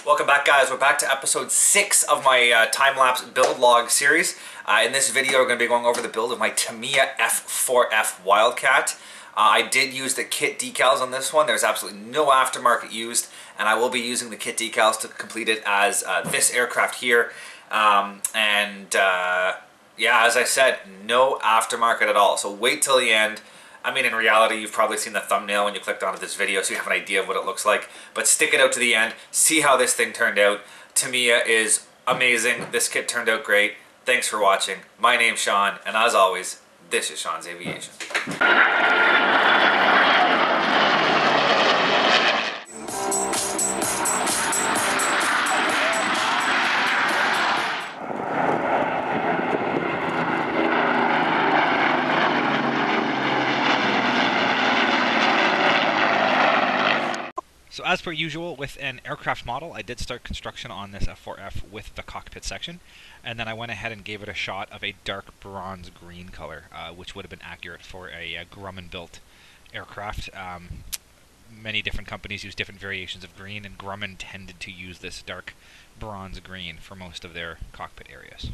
Welcome back, guys. We're back to episode 6 of my time-lapse build log series. In this video, we're going to be going over the build of my Tamiya F4F Wildcat. I did use the kit decals on this one. There's absolutely no aftermarket used, and I will be using the kit decals to complete it as this aircraft here. Yeah, as I said, no aftermarket at all. So wait till the end. I mean, in reality, you've probably seen the thumbnail when you clicked onto this video, so you have an idea of what it looks like. But stick it out to the end, see how this thing turned out. Tamiya is amazing. This kit turned out great. Thanks for watching. My name's Sean, and as always, this is Sean's Aviation. So as per usual with an aircraft model, I did start construction on this F4F with the cockpit section, and then I went ahead and gave it a shot of a dark bronze green color, which would have been accurate for a Grumman-built aircraft. Many different companies use different variations of green, and Grumman tended to use this dark bronze green for most of their cockpit areas.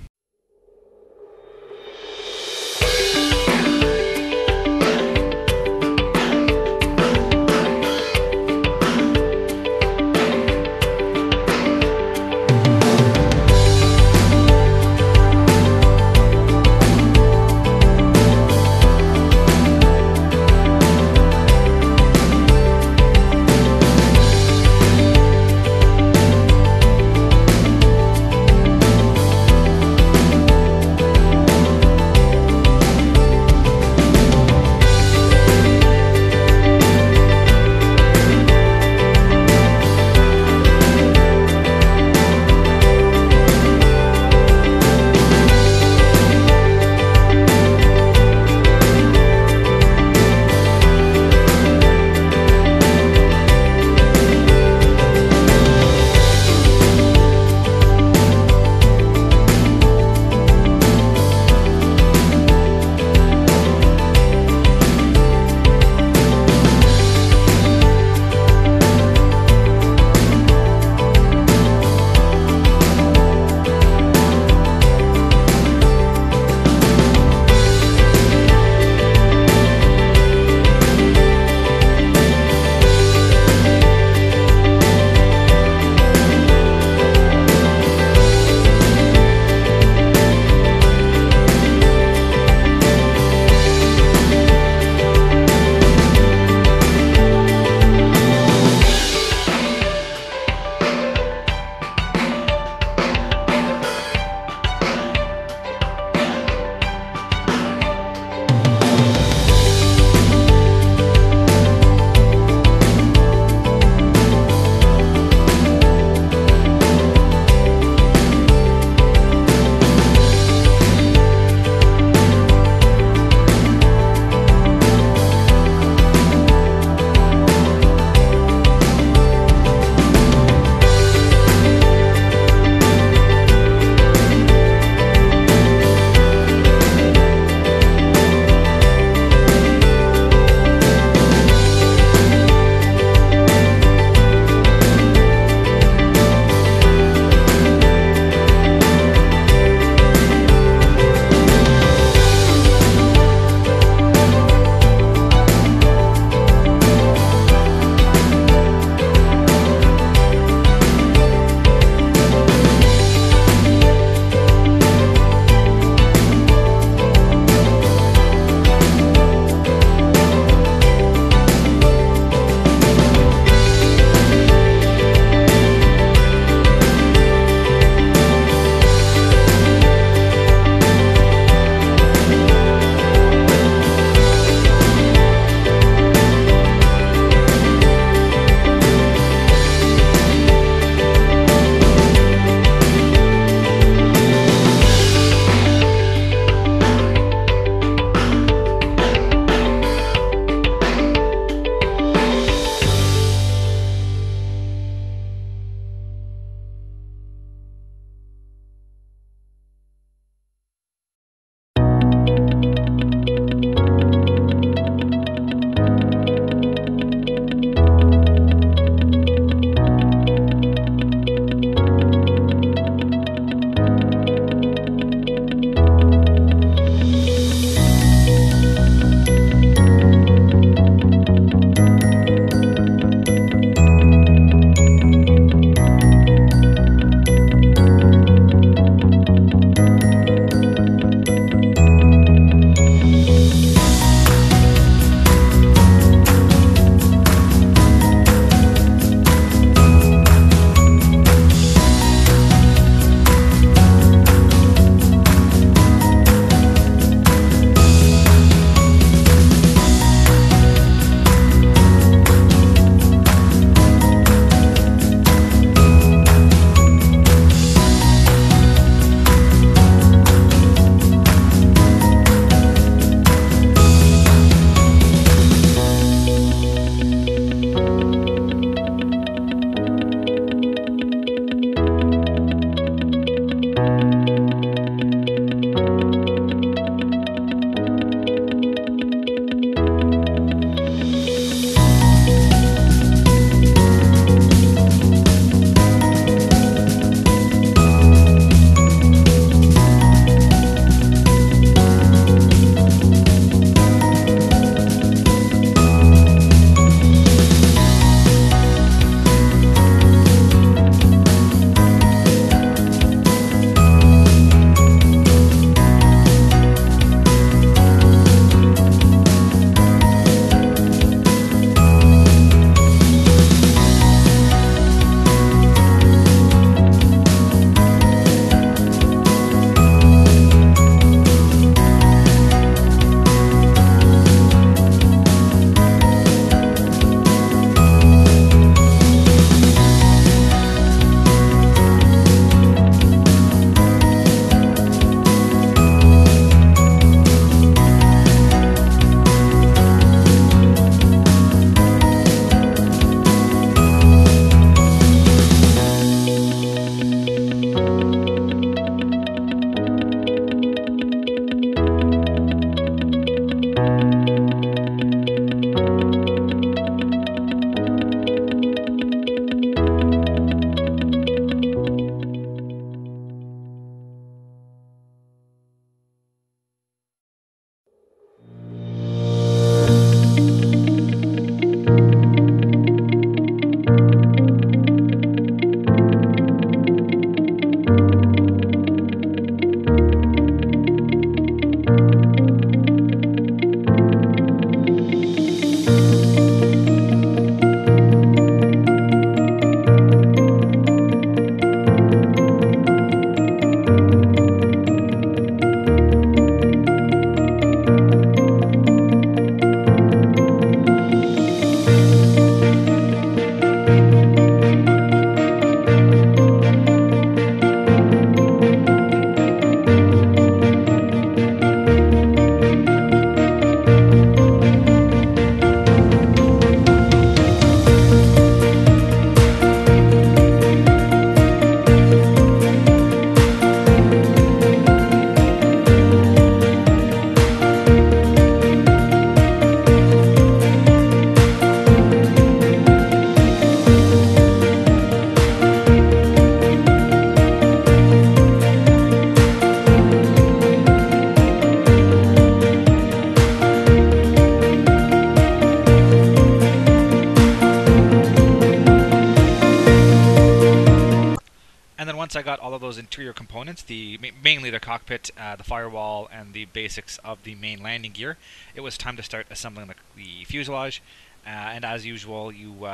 And then once I got all of those interior components, mainly the cockpit, the firewall, and the basics of the main landing gear, it was time to start assembling the fuselage. And as usual, you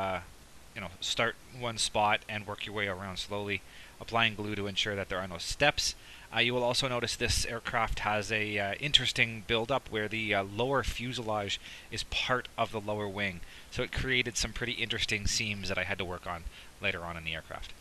start one spot and work your way around slowly, applying glue to ensure that there are no steps. You will also notice this aircraft has a interesting build-up where the lower fuselage is part of the lower wing, so it created some pretty interesting seams that I had to work on later on in the aircraft.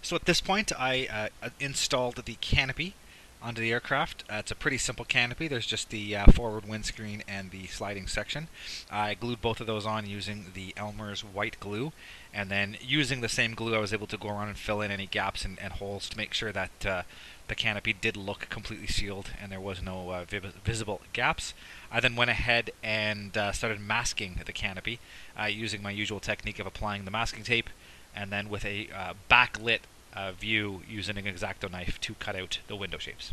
So at this point, I installed the canopy onto the aircraft. It's a pretty simple canopy. There's just the forward windscreen and the sliding section. I glued both of those on using the Elmer's white glue, and then using the same glue I was able to go around and fill in any gaps and holes to make sure that the canopy did look completely sealed and there was no visible gaps. I then went ahead and started masking the canopy using my usual technique of applying the masking tape, and then with a backlit view using an X-Acto knife to cut out the window shapes.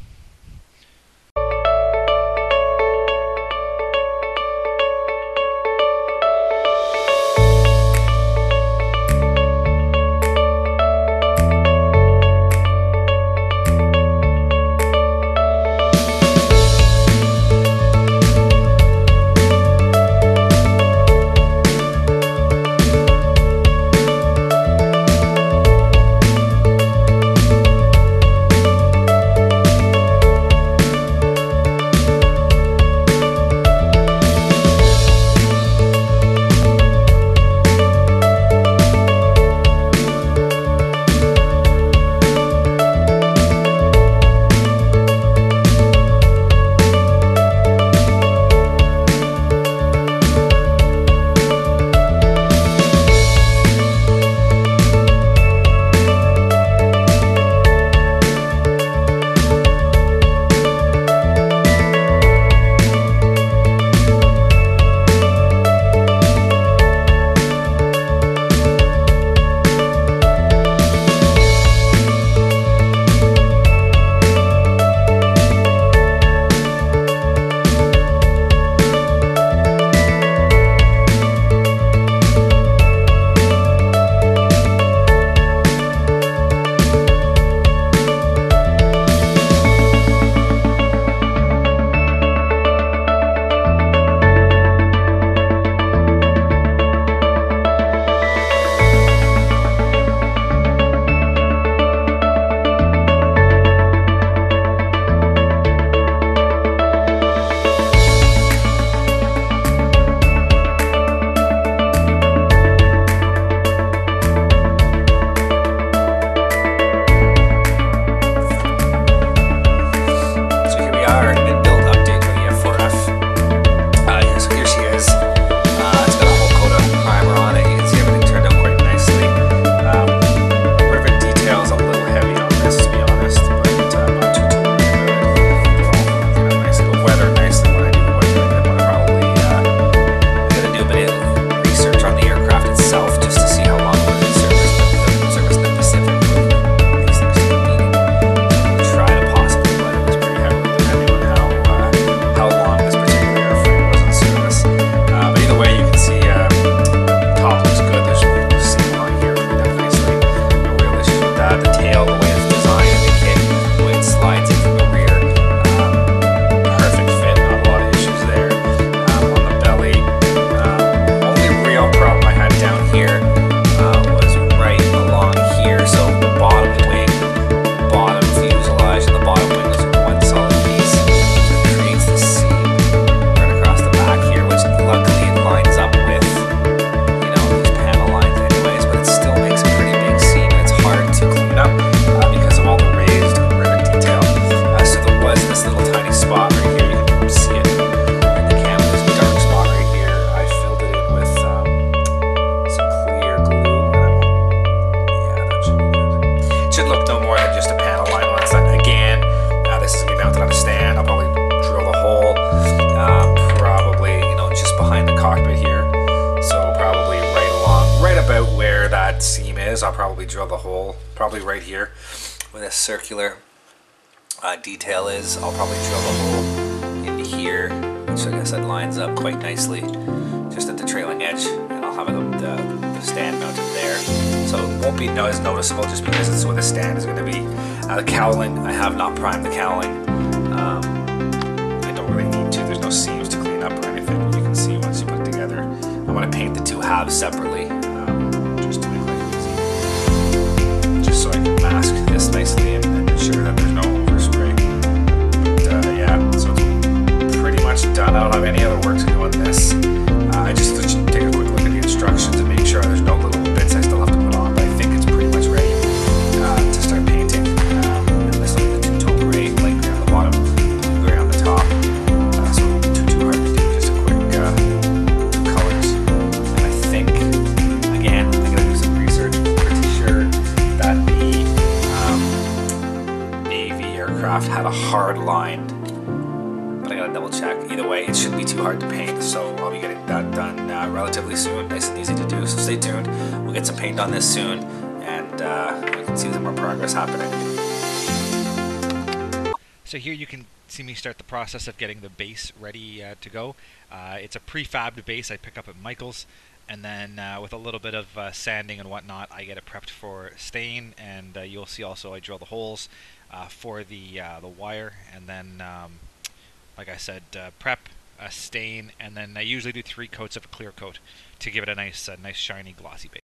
is, I'll probably drill the hole, probably right here where this circular detail is. I'll probably drill the hole into here, which like I said lines up quite nicely, just at the trailing edge, and I'll have the stand mounted there. So it won't be as noticeable just because it's where the stand is going to be. The cowling, I have not primed the cowling. I don't really need to. There's no seams to clean up or anything. You can see once you put it together. I'm going to paint the two halves separately, just to make life easy. Just so I can mask this nicely and ensure that there's no overspray. But yeah, so it's pretty much done. I don't have any other work to do on this. I just take a quick look at the instructions and make sure there's no little bits I still have to put on, but I think it's pretty much ready to start painting. And this will be the two-tone gray, light gray on the bottom, blue gray on the top. So it won't be too hard to do, just a quick two colors. And I think, again, I gotta do some research. I'm pretty sure that the Navy aircraft had a hard line, but I gotta double check. Either way, it shouldn't be too hard to paint, so I'll be getting that done relatively soon. Nice and easy to do, so stay tuned. We'll get some paint on this soon, and we can see some more progress happening. So here you can see me start the process of getting the base ready to go. It's a prefabbed base I pick up at Michael's, and then with a little bit of sanding and whatnot, I get it prepped for stain, and you'll see also I drill the holes for the wire, and then like I said, prep, stain, and then I usually do 3 coats of a clear coat to give it a nice shiny glossy base.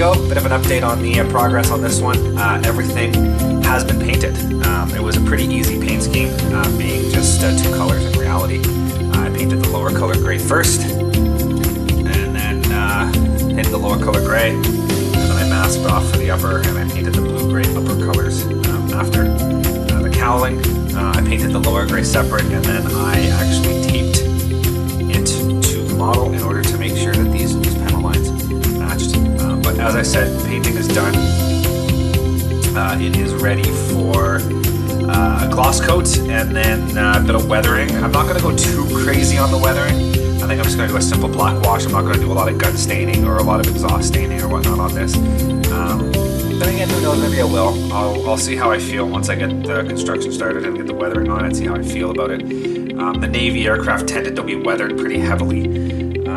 go. Bit of an update on the progress on this one. Everything has been painted. It was a pretty easy paint scheme, being just two colors in reality. painted the lower color gray first, and then painted the lower color gray, and then I masked off for the upper, and I painted the blue-gray upper colors after. The cowling, I painted the lower gray separate, and then I actually taped it to the model in order to make sure that these panel lines matched. But as I said, painting is done. It is ready for a gloss coat and then a bit of weathering. I'm not going to go too crazy on the weathering. I think I'm just going to do a simple black wash. I'm not going to do a lot of gun staining or a lot of exhaust staining or whatnot on this. Then again, who knows, maybe I will. I'll see how I feel once I get the construction started and get the weathering on it, see how I feel about it. The Navy aircraft tended to be weathered pretty heavily.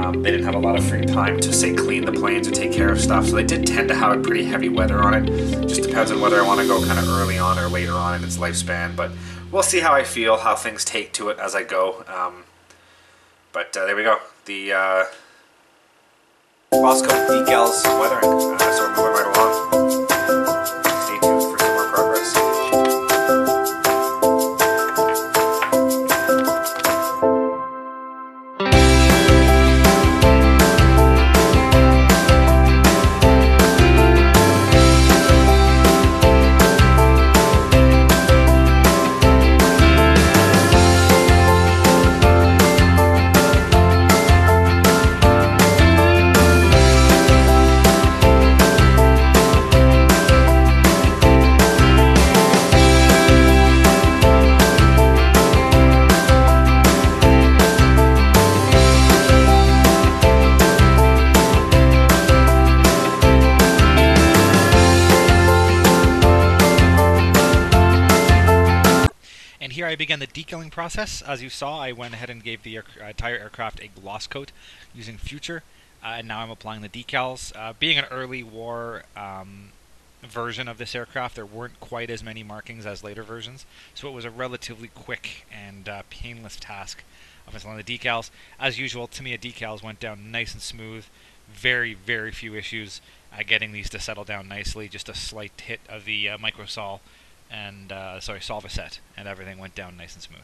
They didn't have a lot of free time to, say, clean the planes or take care of stuff, so they did tend to have a pretty heavy weather on it. Just depends on whether I want to go kind of early on or later on in its lifespan, but we'll see how I feel, how things take to it as I go. But there we go. The gloss coat, decals, weathering. So we're moving right along. Stay tuned for some more progress. Here I began the decaling process. As you saw, I went ahead and gave the entire aircraft a gloss coat using Future, and now I'm applying the decals. Being an early war version of this aircraft, there weren't quite as many markings as later versions, so it was a relatively quick and painless task of installing the decals. As usual, Tamiya decals went down nice and smooth. Very, very few issues getting these to settle down nicely. Just a slight hit of the microsol and solvaset, and everything went down nice and smooth.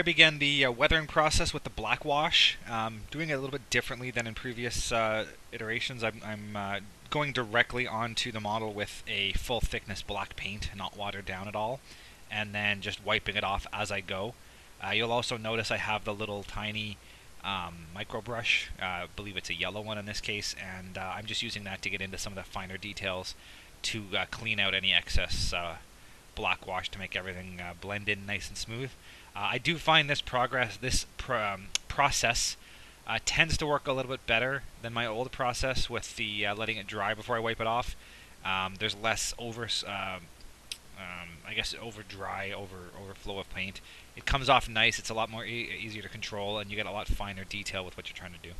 begin the weathering process with the black wash, doing it a little bit differently than in previous iterations. I'm going directly onto the model with a full thickness black paint, not watered down at all, and then just wiping it off as I go. You'll also notice I have the little tiny micro brush, I believe it's a yellow one in this case, and I'm just using that to get into some of the finer details to clean out any excess black wash to make everything blend in nice and smooth. I do find this process tends to work a little bit better than my old process with the letting it dry before I wipe it off. There's less overflow of paint. It comes off nice. It's a lot more easier to control, and you get a lot finer detail with what you're trying to do.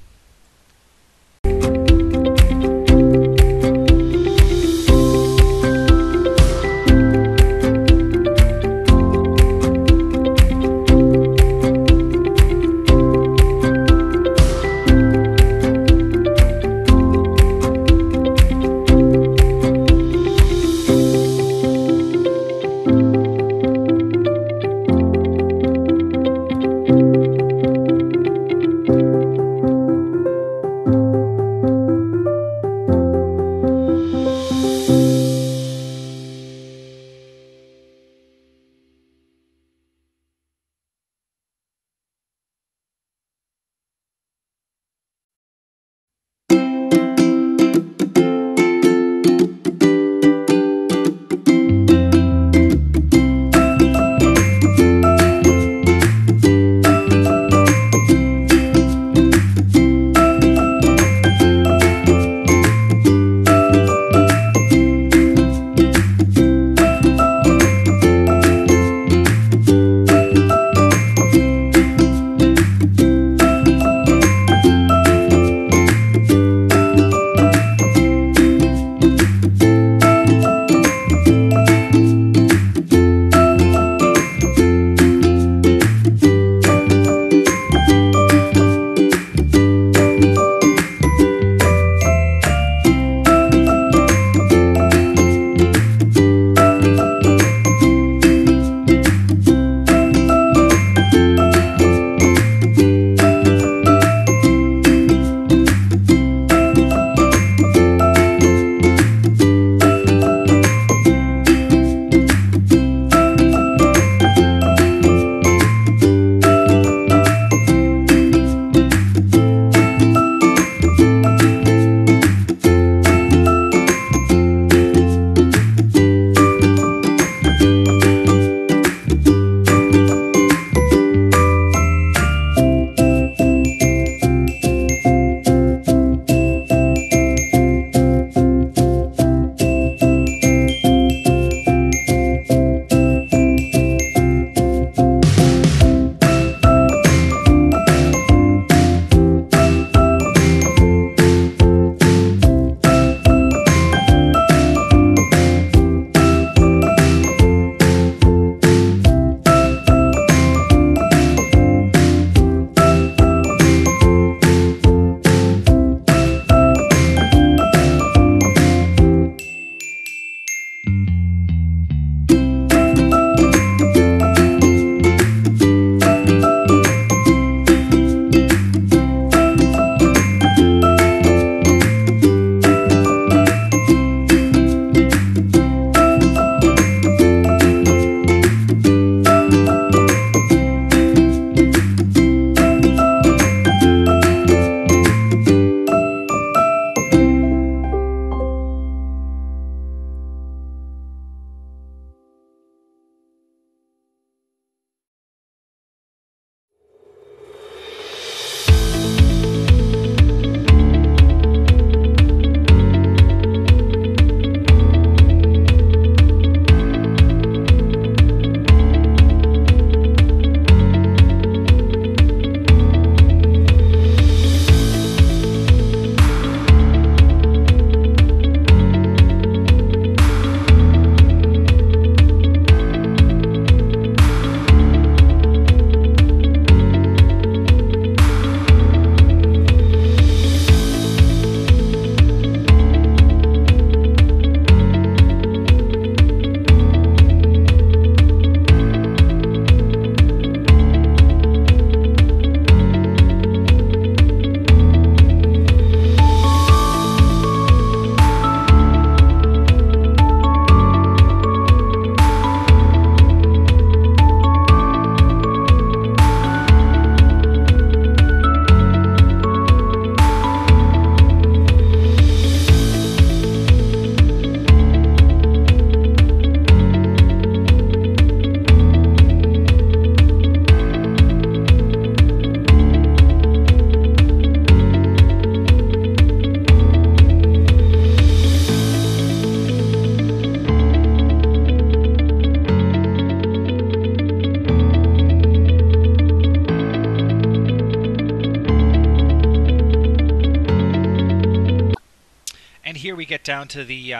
we get down to the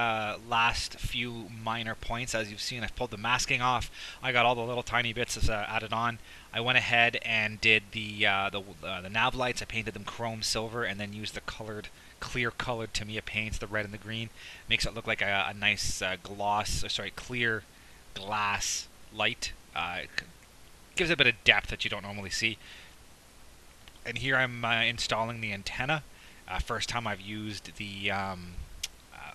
last few minor points. As you've seen, I've pulled the masking off. I got all the little tiny bits added on. I went ahead and did the nav lights. I painted them chrome silver and then used the clear colored Tamiya paints, the red and the green. Makes it look like a nice clear glass light. Gives it a bit of depth that you don't normally see. And here I'm installing the antenna. First time I've used the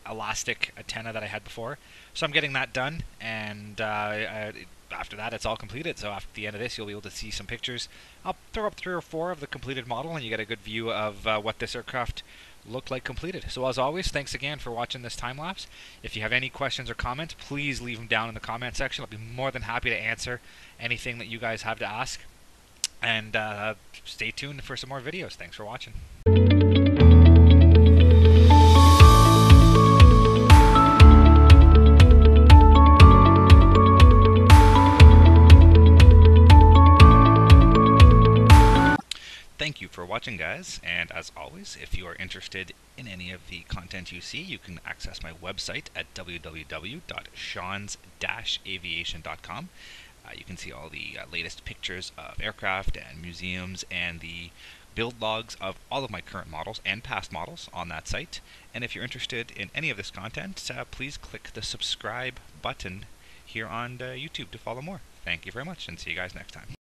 elastic antenna that I had before. So I'm getting that done, and after that it's all completed. So after the end of this you'll be able to see some pictures. I'll throw up 3 or 4 of the completed model and you get a good view of what this aircraft looked like completed. So as always, thanks again for watching this time lapse. If you have any questions or comments, please leave them down in the comment section. I'll be more than happy to answer anything that you guys have to ask. And stay tuned for some more videos. Thanks for watching. Thank you for watching, guys, and as always, if you are interested in any of the content you see, you can access my website at www.seans-aviation.com. You can see all the latest pictures of aircraft and museums and the build logs of all of my current models and past models on that site. And if you're interested in any of this content, please click the subscribe button here on YouTube to follow more. Thank you very much, and see you guys next time.